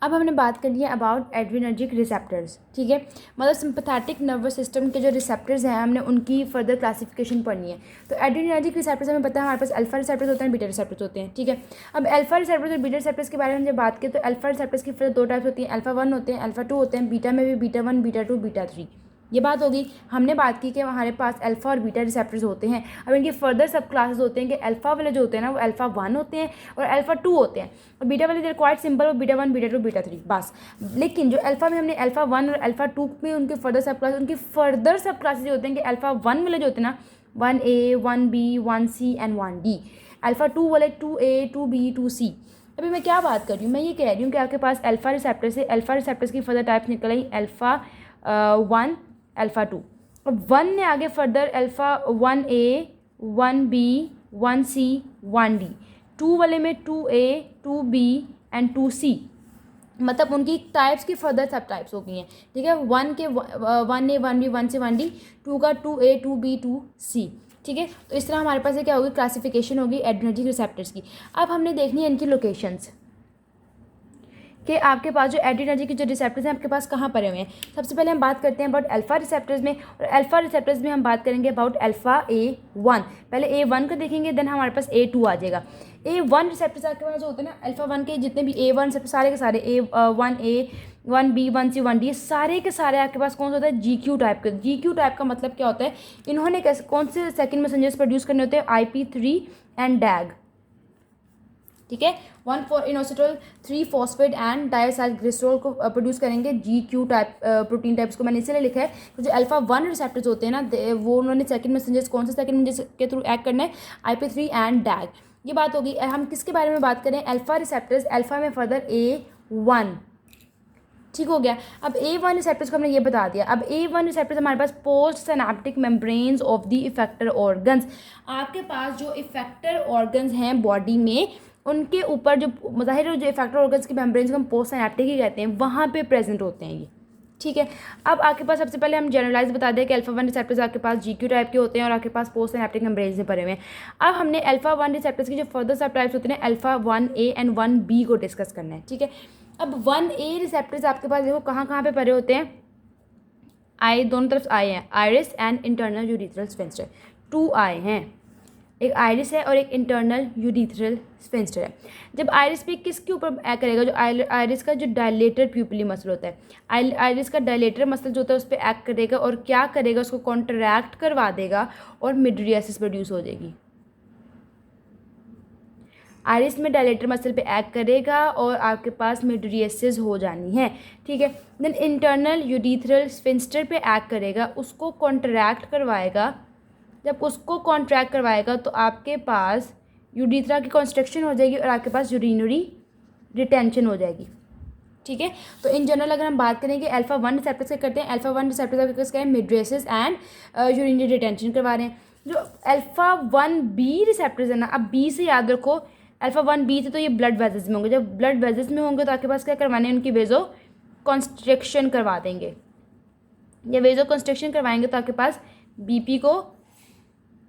अब हमने बात कर लिया अबाउट एड्रेनर्जिक रिसेप्टर्स, ठीक है, मतलब सिंपैथेटिक नर्वस सिस्टम के जो रिसेप्टर्स हैं हमने उनकी फर्दर क्लासिफिकेशन पढ़नी है। तो एड्रेनर्जिक रिसेप्टर्स हमें पता है हमारे पास अल्फा रिसेप्टर्स होते हैं, बीटा रिसेप्टर्स होते हैं, ठीक है। अब अल्फा रिसेप्टर्स और बीटा रिसेप्टर्स के बारे में जब बात करें तो अल्फा रिसेप्टर्स की फिर 2 टाइप्स होती हैं, अल्फा 1 होते हैं, अल्फा 2 होते हैं, बीटा में भी बीटा 1, बीटा 2, बीटा 3। ये बात होगी। हमने बात की कि हमारे पास अल्फा और बीटा रिसेप्टर्स होते हैं। अब इनके फर्दर सब क्लासेस होते हैं कि अल्फा वाले जो होते हैं ना वो अल्फा 1 होते हैं और अल्फा 2 होते हैं, और बीटा वाले क्वाइट सिंपल, वो बीटा 1, बीटा 2, बीटा 3 बस। लेकिन जो अल्फा में हमने अल्फा 1 और अल्फा 2 में उनके फर्दर सब क्लासेस, उनकी फर्दर सब क्लासेस जो होते हैं कि अल्फा 1 वाले जो होते हैं ना 1A, 1B, 1C and 1D, alpha 2 वाले 2A, 2B, 2C। अभी मैं क्या बात कर रही हूँ, मैं ये कह रही हूँ कि आपके पास अल्फा रिसेप्टर से अल्फा रिसेप्टर्स की फर्दर टाइप्स निकल आई, अल्फा 1, अल्फा 2, और 1 ने आगे further alpha 1A, 1B, 1C, 1D, 2 वाले में 2A, 2B एंड 2C, मतलब उनकी टाइप्स की फर्दर सब टाइप्स हो गई हैं, ठीक है। 1 के 1A, 1B, 1 से 1D, 2 का 2A, 2B, 2C, ठीक है। तो इस तरह हमारे पास ये क्या होगी, क्लासिफिकेशन होगी एड्रेनर्जिक रिसेप्टर्स की। अब हमने देखनी है इनकी लोकेशंस कि आपके पास जो एड्रेनर्जिक के जो रिसेप्टर्स हैं आपके पास कहाँ पड़े हुए हैं। सबसे पहले हम बात करते हैं अबाउट अल्फा रिसेप्टर्स में, और अल्फा रिसेप्टर्स में हम बात करेंगे अबाउट अल्फा A1। पहले A1 का देखेंगे, देन हमारे पास A2 आ जाएगा। A1 रिसेप्टर्स आपके पास जो होते हैं ना अल्फा 1 के जितने भी A1 रिसेप्टर सारे के सारे A1A, 1B, 1C, 1D सारे के सारे आपके पास कौन सा होता है, GQ टाइप के। GQ टाइप का मतलब क्या होता है, इन्होंने कैसे कौन से सेकेंड मैसेंजर्स प्रोड्यूस करने होते हैं, IP3 एंड डैग, ठीक है। 1,4-इनोसिटोल 3-फॉस्फेट एंड डाइसाइलग्लिसरॉल को प्रोड्यूस करेंगे। GQ टाइप प्रोटीन टाइप्स को मैंने इसलिए लिखा है कि जो अल्फा 1 रिसेप्टर्स होते हैं ना वो उन्होंने सेकंड मैसेंजर्स कौन से सेकंड मैसेंजर्स के थ्रू एक्ट करना है, IP3 एंड डैग। ये बात होगी। हम किसके बारे में बात करें, अल्फा रिसेप्टर्स, अल्फा में फर्दर A1, ठीक हो गया। अब A1 रिसेप्टर्स को हमने ये बता दिया। अब A1 रिसेप्टर्स हमारे पास post synaptic membranes of the effector organs, आपके पास जो इफेक्टर ऑर्गन्स हैं बॉडी में उनके ऊपर जो ज़ाहिर जो इफेक्टर ऑर्गन्स की मेम्ब्रेन्स को हम पोस्ट सिनेप्टिक ही कहते हैं, वहाँ पे प्रेजेंट होते हैं ये, ठीक है। अब आपके पास सबसे पहले हम जनरलाइज बता दें कि अल्फा 1 रिसेप्टर्स आपके पास GQ टाइप के होते हैं और आपके पास पोस्ट सिनेप्टिक मेम्ब्रेन्स में पड़े हुए हैं। अब हमने अल्फा 1 रिसेप्टर्स की जो फर्दर सब टाइप्स होते हैं अल्फा 1A एंड 1B को डिस्कस करना है, ठीक है। अब 1A रिसेप्टर्स आपके पास देखो कहाँ कहाँ पे पड़े होते हैं, आई दोनों तरफ आए हैं, iris and internal urethral sphincter, 2 आए हैं, एक आइरिस है और एक इंटरनल यूरिथ्रल स्फिंक्टर है। जब आइरिस पे किसके ऊपर एक्ट करेगा, जो आइरिस का जो डायलेटर प्यूपिली मसल होता है, आइरिस का डायलेटर मसल जो होता है उस पर एक्ट करेगा और क्या करेगा, उसको कॉन्ट्रैक्ट करवा देगा और मिड्रियासिस प्रोड्यूस हो जाएगी। आइरिस में डायलेटर मसल पे एक्ट करेगा और आपके पास मिड्रियासिस हो जानी है, ठीक है। देन इंटरनल यूरिथ्रल स्फिंक्टर पे एक्ट करेगा, उसको कॉन्ट्रैक्ट करवाएगा। जब उसको कॉन्ट्रैक्ट करवाएगा तो आपके पास यूरिथ्रा की कॉन्स्ट्रक्शन हो जाएगी और आपके पास यूरिनरी रिटेंशन हो जाएगी, ठीक है। तो इन जनरल अगर हम बात करें कि अल्फा 1 रिसेप्टर्स क्या करते हैं, अल्फा 1 रिसेप्टर्स आपके पास क्या है, मिड्रियासिस एंड यूरिनरी रिटेंशन करवा रहे हैं। जो अल्फा 1B रिसेप्टर्स है ना, अब B से याद रखो, अल्फा 1B थे तो ये ब्लड वेजल्स में होंगे, जब ब्लड वेजल्स में होंगे तो आपके पास क्या करवाने हैं, उनकी वेजो कंस्ट्रक्शन करवा देंगे। या वेजो कंस्ट्रक्शन करवाएंगे तो आपके पास BP को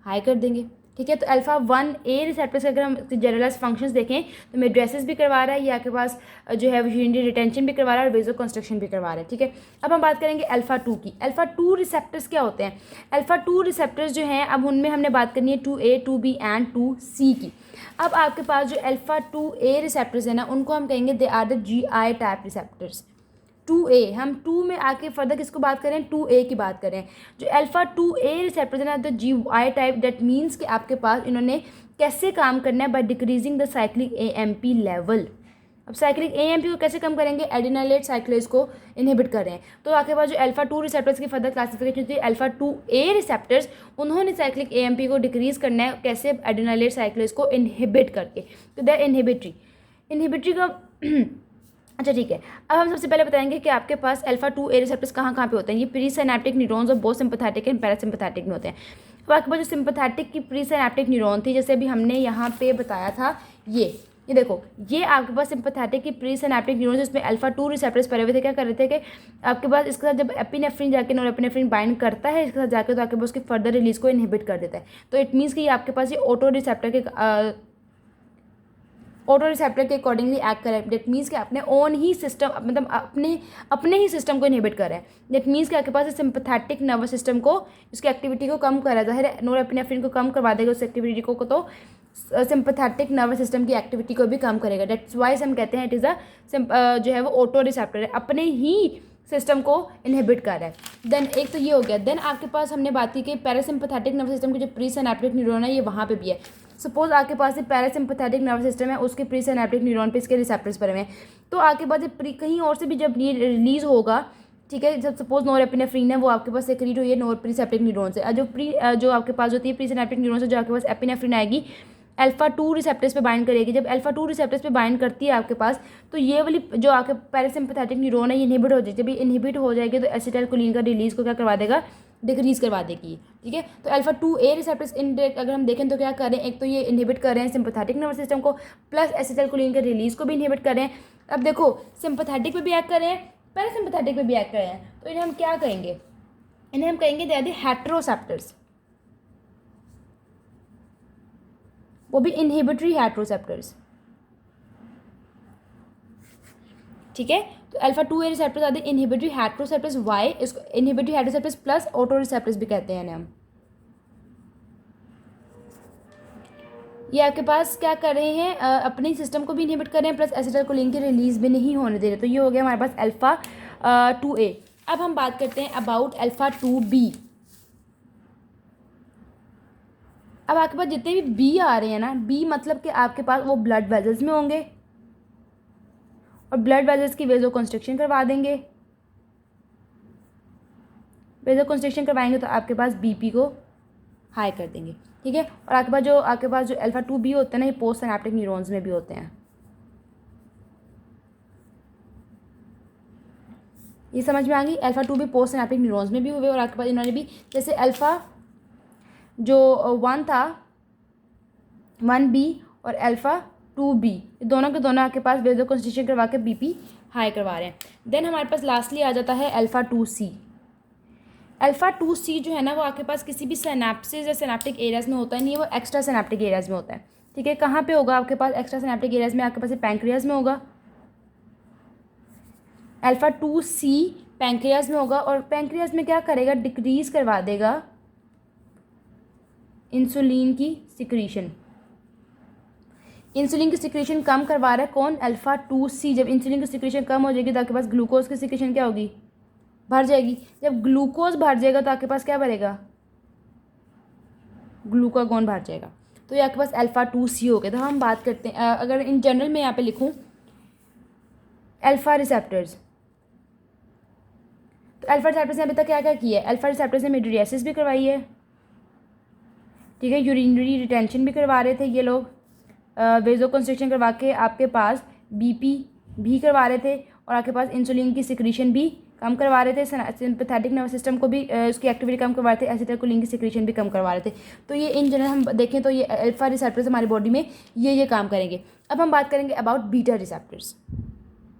हाई कर देंगे, ठीक है। तो अल्फा 1A रिसेप्टर्स के अगर हम जनरलाइज फंक्शंस देखें तो मिड्रियासिस भी करवा रहा है, ये आपके पास जो है यूरिनरी रिटेंशन भी करवा रहा है और वेजो कंस्ट्रक्शन भी करवा रहा है, ठीक है। अब हम बात करेंगे अल्फा 2 की। अल्फा 2 रिसेप्टर्स क्या होते हैं, अल्फा 2 रिसेप्टर्स जो हैं अब उनमें हमने बात करनी है 2A, 2B एंड 2C की। अब आपके पास जो अल्फा 2A रिसेप्टर्स है ना उनको हम कहेंगे they are the GI type receptors. 2A, हम 2 में आके फर्दर किसको बात करें, 2A की बात करें। जो अल्फा 2A रिसेप्टर है ना तो GI टाइप, दैट मीन्स कि आपके पास इन्होंने कैसे काम करना है, by decreasing the cyclic AMP level. अब साइक्लिक AMP को कैसे कम करेंगे, एडिनाइलेट साइक्लेज को इनहिबिट कर रहे हैं। तो आपके पास जो अल्फा 2 रिसेप्टर्स की फर्दर क्लासिफिकेशन थी, अल्फा 2A रिसेप्टर्स उन्होंने साइक्लिक AMP को डिक्रीज करना है, कैसे, एडिनाइलेट साइक्लेज को इनहिबिट करके। तो द इनहिबिटरी का अच्छा ठीक है। अब हम सबसे पहले बताएंगे कि आपके पास अल्फा 2A रिसेप्टर्स कहाँ कहाँ पे होते हैं। ये प्री सिनेप्टिक न्यूरॉन्स और बोथ सिंपैथेटिक एंड पैरासिम्पैथेटिक में होते हैं। तो आपके पास जो सिंपैथेटिक की प्री सिनेप्टिक न्यूरॉन थी, जैसे अभी हमने यहाँ पे बताया था, ये देखो, ये आपके पास सिंपैथेटिक की प्री सिनेप्टिक न्यूरॉन्स, जिसमें अल्फा 2 रिसेप्टर्स पड़े हुए थे। क्या कर रहे थे कि आपके पास इसके साथ जब एपिनेफ्रिन जाके नॉरएपिनेफ्रिन बाइंड करता है इसके साथ जाके, तो आपके पास उसकी फर्दर रिलीज को इनहिबिट कर देता है। तो इट मीन्स कि आपके पास ये ऑटो रिसेप्टर के ऑटो रिसेप्टर के अकॉर्डिंगली एक्ट करें। डेट मीन्स कि अपने ओन ही सिस्टम, मतलब अपने ही सिस्टम को इनहिबिट करें। डेट मीन्स कि आपके पास सिंपैथेटिक नर्वस सिस्टम को, उसकी एक्टिविटी को कम करा जाहिर है नोरेपिनेफ्रिन को कम करवा देगा उस एक्टिविटी को, तो सिंपैथेटिक नर्वस सिस्टम की एक्टिविटी को भी कम करेगा। डेट्स वाइज हम कहते हैं इट इज़ जो है वो ऑटो रिसेप्टर है, अपने ही सिस्टम को इनहिबिट कर रहा है। देन एक तो ये हो गया। देन आपके पास हमने बात की कि पैरासिम्पैथेटिक नर्वस सिस्टम के जो प्री सिनैप्टिक न्यूरॉन है ये वहाँ पे भी है। सपोज आपके पास पैरासिम्पैथेटिक नर्वस सिस्टम है, उसके प्री सिनैप्टिक न्यूरॉन पे इसके रिसेप्टर्स पर हैं, तो आपके पास कहीं और से भी जब ये रिलीज होगा, ठीक है, जब सपोज नोरेपिनेफ्रिन है वो आपके पास सेक्रीट हुई है नोरप्रीसेप्टिक न्यूरॉन से, जो आपके पास होती है प्री सिनैप्टिक न्यूरॉन से, जो आपके पास एपिनेफ्रिन आएगी अल्फा 2 रिसेप्टर्स पे बाइंड करेगी। जब अल्फा 2 रिसेप्टर्स पे बाइंड करती है आपके पास, तो ये वाली जो आपके पैरासिम्पैथेटिक न्यूरॉन है ये इनहिबिट हो जाएगी। जब ये इनहिबिट हो जाएगी तो एसिटाइलकोलिन का रिलीज को क्या करवा देगा, डिक्रीज करवा देगी। ठीक है, तो अल्फा 2A रिसेप्टर्स इंडेक्ट अगर हम देखें तो क्या करें, एक तो ये इनहिबिट कर रहे हैं सिंपैथेटिक नर्वस सिस्टम को, प्लस एसिटाइलकोलिन के रिलीज को भी इनहिबिट कर रहे हैं। अब देखो सिंपैथेटिक पे भी एक्ट कर रहे हैं, पैरासिम्पैथेटिक पे भी एक्ट कर रहे हैं, तो इन्हें हम क्या कहेंगे, इन्हें हम कहेंगे दे आर द हेटेरोसेप्टर्स, वो भी इनहिबिटरी हेटेरोसेप्टर्स। ठीक है, तो अल्फा 2A रिसेप्टर्स आदि इनहिबिटरी हेटेरोसेप्टर्स, वाई इसको इनहिबिटरी हेटेरोसेप्टर्स प्लस ऑटो रिसेप्टर्स भी कहते हैं हम। ये आपके पास क्या कर रहे हैं, अपने सिस्टम को भी इनहिबिट कर रहे हैं, प्लस एसिटाइलकोलिन की रिलीज भी नहीं होने दे रहे। तो ये हो गया हमारे पास अल्फा 2A। अब हम बात करते हैं अबाउट अल्फा 2B। अब आपके पास जितने भी बी आ रहे हैं ना, बी मतलब कि आपके पास वो ब्लड वेजल्स में होंगे और ब्लड वेजल्स की वेजो कंस्ट्रक्शन करवा देंगे। वेजो कंस्ट्रक्शन करवाएंगे तो आपके पास बीपी को हाई कर देंगे। ठीक है, और आपके पास जो अल्फा 2B होते हैं ना, ये पोस्ट सिनैप्टिक न्यूरॉन्स में भी होते हैं। ये समझ में आ गई, alpha 2B post synaptic neurons में भी हुए, और आपके पास इन्होंने भी जैसे अल्फा जो 1 था 1B और अल्फा 2B, दोनों के दोनों आपके पास वेजो कंस्ट्रक्शन करवा के बीपी हाई करवा रहे हैं। देन हमारे पास लास्टली आ जाता है अल्फा 2C। अल्फा 2C जो है ना वो आपके पास किसी भी सिनैप्सिस या सिनैप्टिक एरियाज में होता है नहीं, वो एक्स्ट्रा सिनैप्टिक एरियाज में होता है। ठीक है, कहाँ पे होगा आपके पास एक्स्ट्रा सिनैप्टिक एरियाज में, आपके पास पैंक्रियाज में होगा। अल्फा 2C पैंक्रियाज में होगा, और पैंक्रियाज में क्या करेगा, डिक्रीज करवा देगा इंसुलिन की सिक्रीशन। इंसुलिन की सिक्रीशन कम करवा रहा है कौन, अल्फा 2C। जब इंसुलिन की सिक्रीशन कम हो जाएगी तो आपके पास ग्लूकोज की सिक्रीशन क्या होगी, भर जाएगी। जब ग्लूकोज भर जाएगा तो आपके पास क्या भरेगा, ग्लूकागोन भर जाएगा। तो ये आपके पास अल्फा 2C हो गया। तो हम बात करते हैं, अगर इन जनरल में यहाँ पे लिखूँ अल्फा रिसेप्टर्स, तो अल्फा रिसेप्टर्स ने अभी तक क्या क्या किया है, अल्फा रिसेप्टर्स ने मिड्रियासिस भी करवाई है। ठीक है, यूरिनरी रिटेंशन भी करवा रहे थे ये लोग, वेजो कंस्ट्रक्शन करवा के आपके पास बीपी भी करवा रहे थे, और आपके पास इंसुलिन की सिक्रीशन भी कम करवा रहे थे, सिंपैथेटिक नर्वस सिस्टम को भी उसकी एक्टिविटी कम करवा रहे थे, एसिटाइलकोलिन की सिक्रीशन भी कम करवा रहे थे। तो ये इन जनरल हम देखें तो ये अल्फा रिसेप्टर्स हमारी बॉडी में ये काम करेंगे। अब हम बात करेंगे अबाउट बीटा रिसेप्टर्स।